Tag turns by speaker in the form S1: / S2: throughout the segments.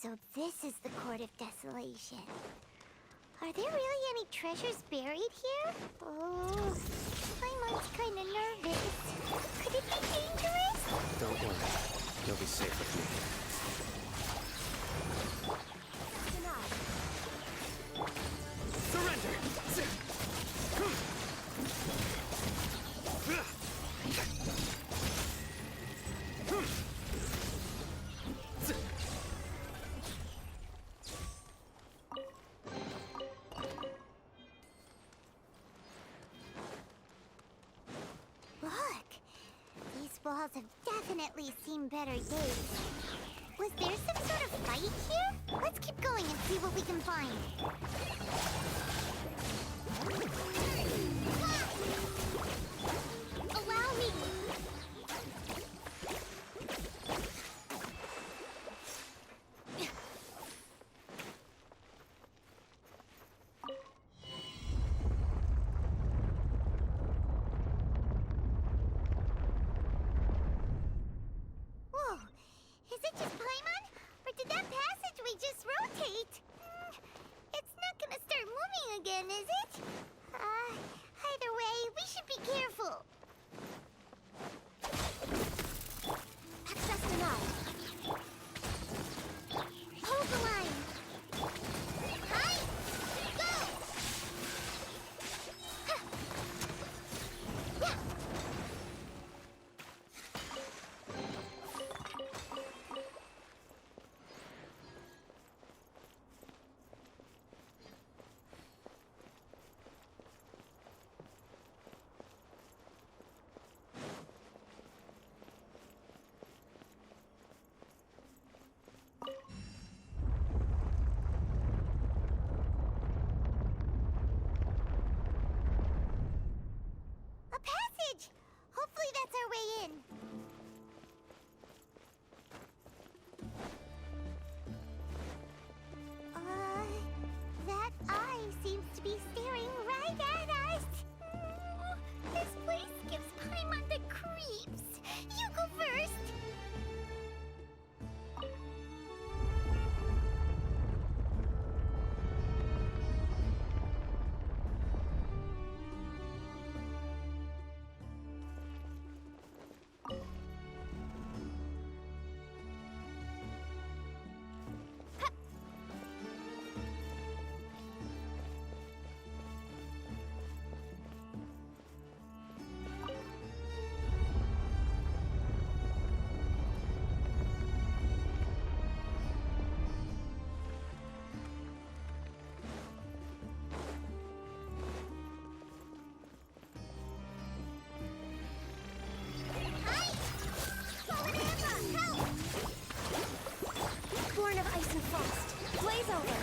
S1: So this is the Court of Desolation. Are there really any treasures buried here? Oh, my mom's kinda nervous. Could it be dangerous?
S2: Don't worry. You'll be safe with me. Surrender!
S1: Look! These walls have definitely seen better days. Was there some sort of fight here? Let's keep going and see what we can find. Allow me! Whoa! Is it just Paimon? Or did that passageway just rotate? It's not gonna start moving again, is it? Either way, we should be careful. Access denied. Hold the line. Hi! Go! Huh. Yeah. A passage! Hopefully that's our way in. That eye seems to be staring right at us. This place gives Paimon the creeps. You go first. Born of ice and frost, blaze over!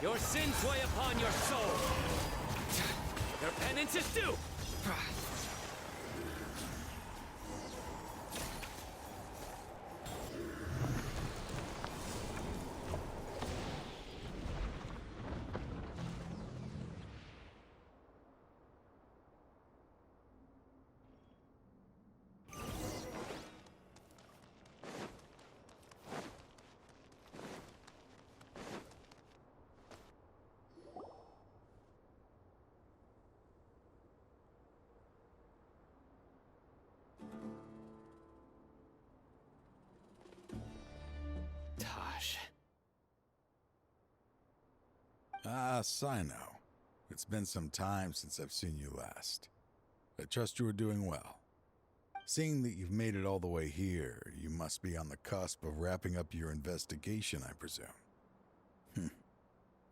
S2: Your sins weigh upon your soul. Your penance is due. Tosh.
S3: Ah, Cino. It's been some time since I've seen you last. I trust you are doing well. Seeing that you've made it all the way here, you must be on the cusp of wrapping up your investigation, I presume.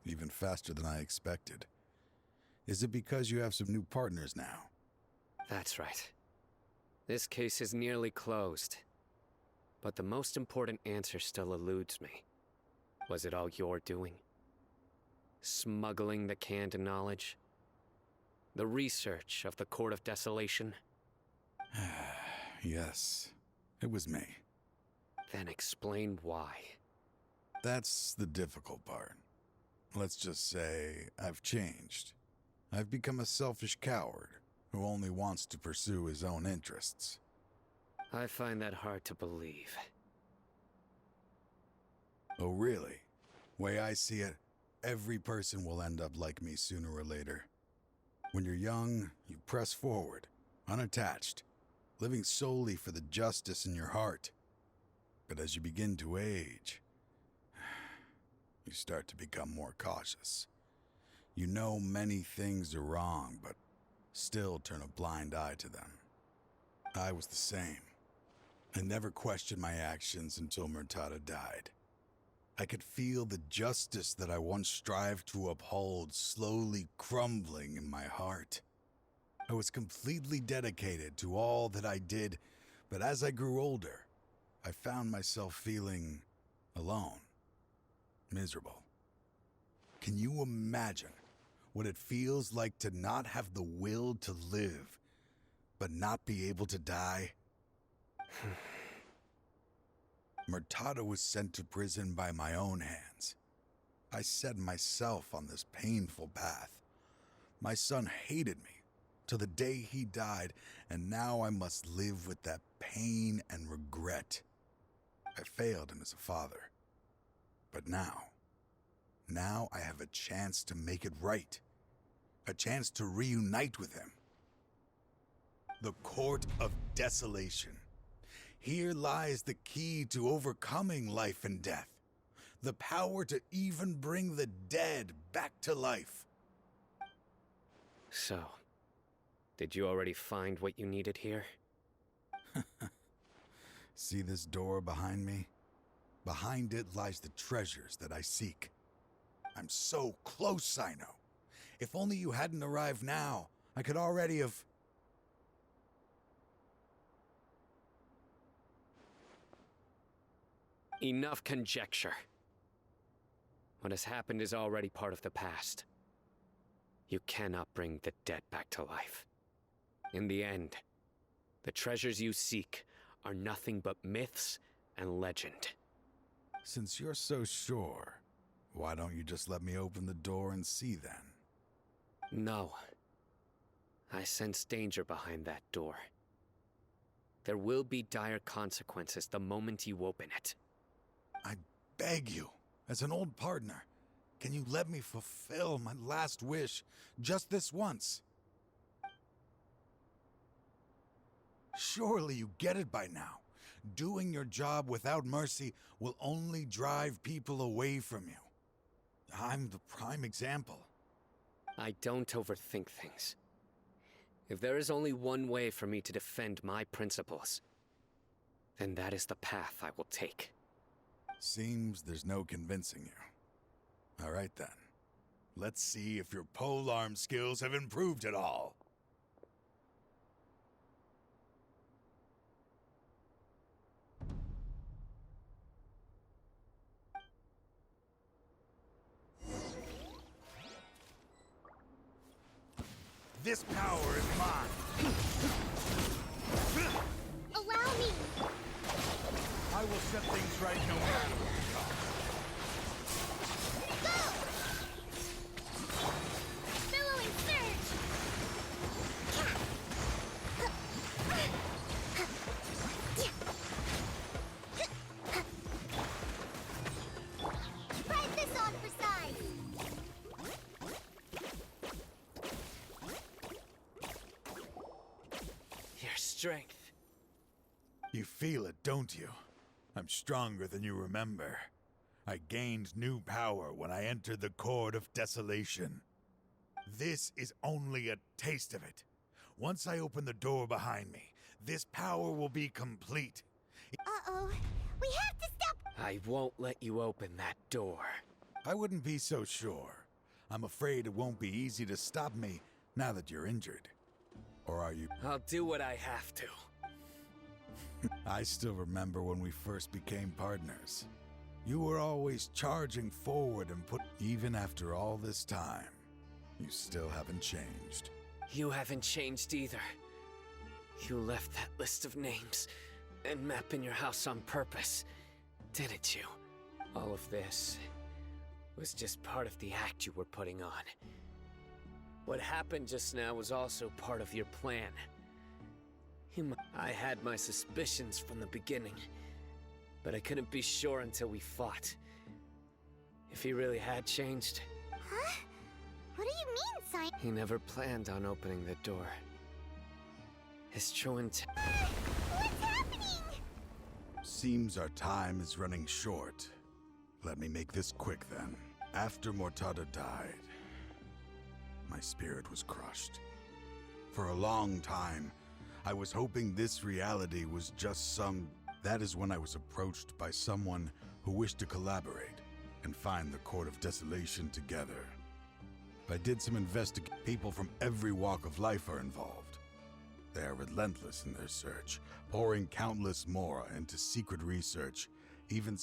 S3: Even faster than I expected. Is it because you have some new partners now?
S2: That's right. This case is nearly closed. But the most important answer still eludes me. Was it all your doing? Smuggling the canned knowledge? The research of the Court of Desolation?
S3: Yes, it was me.
S2: Then explain why.
S3: That's the difficult part. Let's just say I've changed. I've become a selfish coward who only wants to pursue his own interests.
S2: I find that hard to believe.
S3: Oh, really? Way I see it, every person will end up like me sooner or later. When you're young, you press forward, unattached, living solely for the justice in your heart. But as you begin to age, you start to become more cautious. You know many things are wrong, but still turn a blind eye to them. I was the same. I never questioned my actions until Murtada died. I could feel the justice that I once strived to uphold slowly crumbling in my heart. I was completely dedicated to all that I did, but as I grew older, I found myself feeling alone, miserable. Can you imagine what it feels like to not have the will to live, but not be able to die? Murtada was sent to prison by my own hands. I set myself on this painful path. My son hated me till the day he died, and now I must live with that pain and regret. I failed him as a father. But now I have a chance to make it right. A chance to reunite with him. The Court of Desolation. Here lies the key to overcoming life and death. The power to even bring the dead back to life.
S2: So, did you already find what you needed here?
S3: See this door behind me? Behind it lies the treasures that I seek. I'm so close, Cino. If only you hadn't arrived now, I could already have...
S2: Enough conjecture. What has happened is already part of the past. You cannot bring the dead back to life. In the end, the treasures you seek are nothing but myths and legend.
S3: Since you're so sure, why don't you just let me open the door and see then?
S2: No. I sense danger behind that door. There will be dire consequences the moment you open it.
S3: I beg you, as an old partner, can you let me fulfill my last wish just this once? Surely you get it by now. Doing your job without mercy will only drive people away from you. I'm the prime example.
S2: I don't overthink things. If there is only one way for me to defend my principles, then that is the path I will take.
S3: Seems there's no convincing you. All right then. Let's see if your polearm skills have improved at all. This power is mine.
S1: Allow me!
S3: I will set things right no matter what it costs.
S1: Go! Billowing surge! Try this on for size!
S2: Your strength.
S3: You feel it, don't you? I'm stronger than you remember. I gained new power when I entered the Court of Desolation. This is only a taste of it. Once I open the door behind me, this power will be complete.
S1: Uh-oh. We have to stop...
S2: I won't let you open that door.
S3: I wouldn't be so sure. I'm afraid it won't be easy to stop me now that you're injured. Or are you?
S2: I'll do what I have to.
S3: I still remember when we first became partners. You were always charging forward and even after all this time, you still haven't changed.
S2: You haven't changed either. You left that list of names and map in your house on purpose, didn't you? All of this was just part of the act you were putting on. What happened just now was also part of your plan. I had my suspicions from the beginning, but I couldn't be sure until we fought. If he really had changed,
S1: Huh? What do you mean, Cino?
S2: he never planned on opening the door. His true intent.
S1: What's happening?
S3: Seems our time is running short. Let me make this quick then. After Mortada died, my spirit was crushed. For a long time, I was hoping this reality was just some... That is when I was approached by someone who wished to collaborate and find the Court of Desolation together. I did some investigating. People from every walk of life are involved. They are relentless in their search, pouring countless mora into secret research, even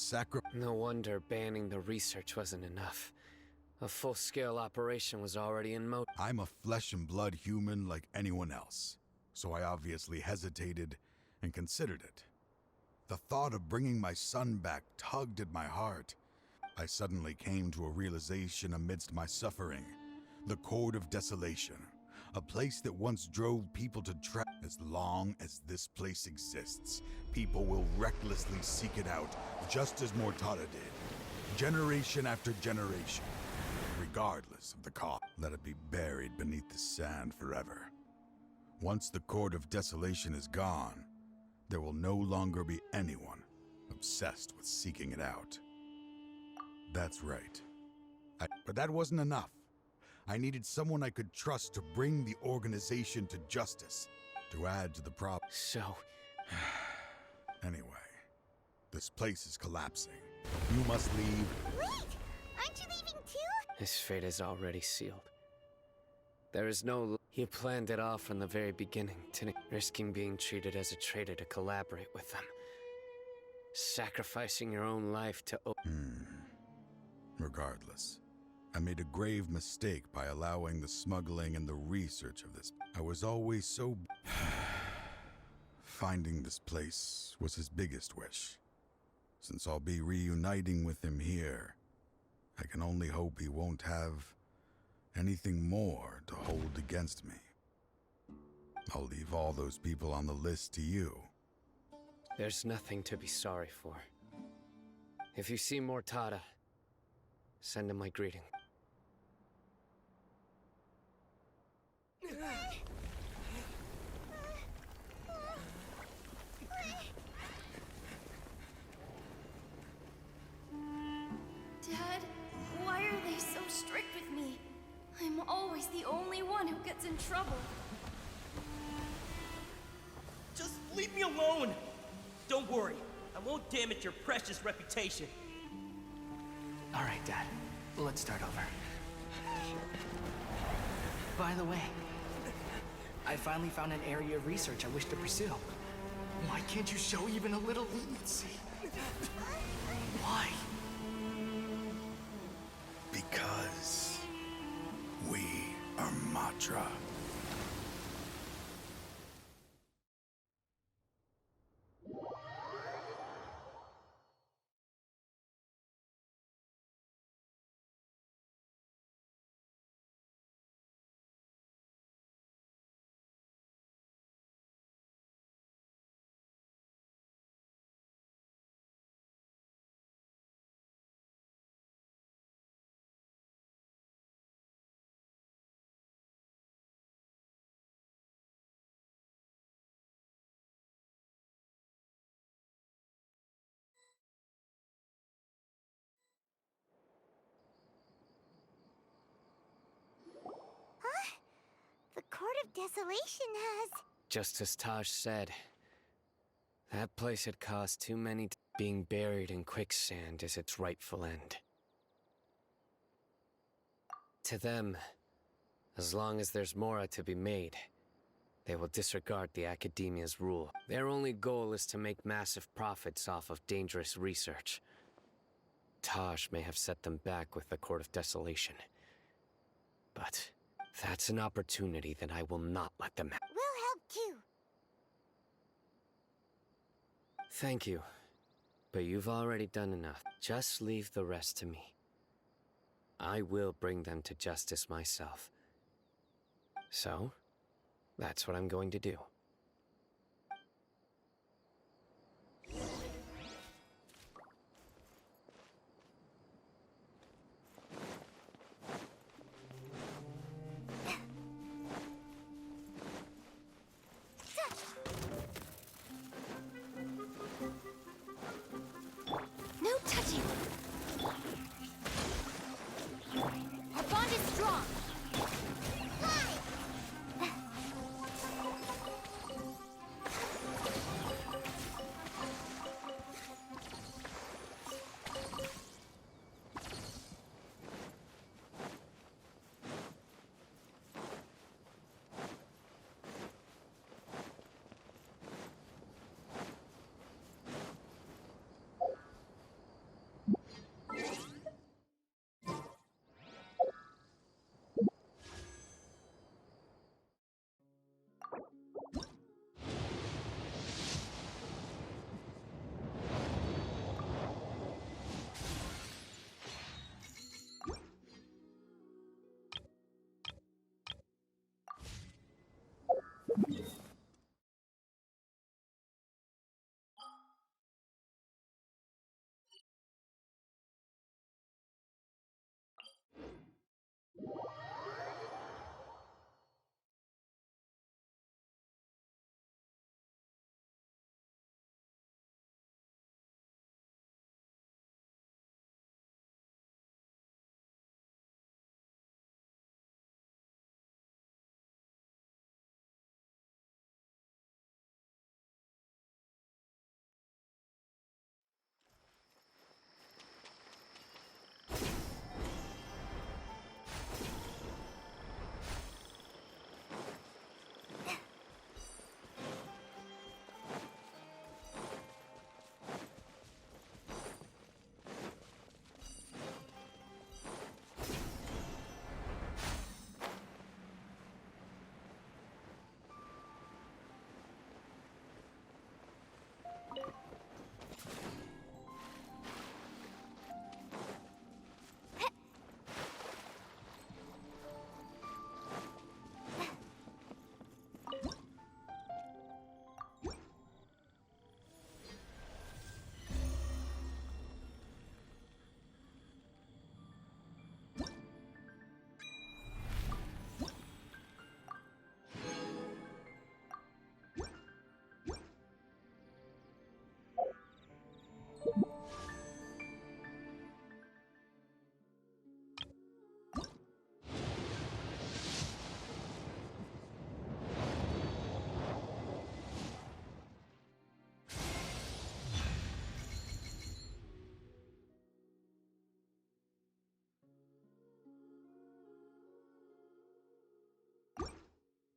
S2: No wonder banning the research wasn't enough. A full-scale operation was already in motion.
S3: I'm a flesh and blood human like anyone else, so I obviously hesitated and considered it. The thought of bringing my son back tugged at my heart. I suddenly came to a realization amidst my suffering. The Court of Desolation, a place that once drove people to trap. As long as this place exists, people will recklessly seek it out, just as Mortada did, generation after generation, regardless of the cost. Let it be buried beneath the sand forever. Once the Court of Desolation is gone, there will no longer be anyone obsessed with seeking it out. That's right. But that wasn't enough. I needed someone I could trust to bring the organization to justice, to add to the problem.
S2: So,
S3: Anyway, this place is collapsing. You must leave.
S1: Wait! Aren't you leaving too?
S2: his fate is already sealed. There is no... He planned it all from the very beginning, risking being treated as a traitor to collaborate with them. Sacrificing your own life to...
S3: Regardless, I made a grave mistake by allowing the smuggling and the research of this. I was always so... Finding this place was his biggest wish. Since I'll be reuniting with him here, I can only hope he won't have anything more to hold against me. I'll leave all those people on the list to you.
S2: There's nothing to be sorry for. If you see Mortada, send him my greeting.
S4: Dad, why are they so strict with me? I'm always the only one who gets in trouble.
S5: Just leave me alone! Don't worry, I won't damage your precious reputation.
S6: All right, Dad. Let's start over. By the way, I finally found an area of research I wish to pursue. Why can't you show even a little leniency? Why?
S3: Because we are Matra.
S1: The Court of Desolation has...
S2: Just as Taj said, that place had caused too many... Being buried in quicksand is its rightful end. To them, as long as there's mora to be made, they will disregard the Academia's rule. Their only goal is to make massive profits off of dangerous research. Taj may have set them back with the Court of Desolation. But that's an opportunity that I will not let them have.
S1: We'll help too.
S2: Thank you, but you've already done enough. Just leave the rest to me. I will bring them to justice myself. So, that's what I'm going to do.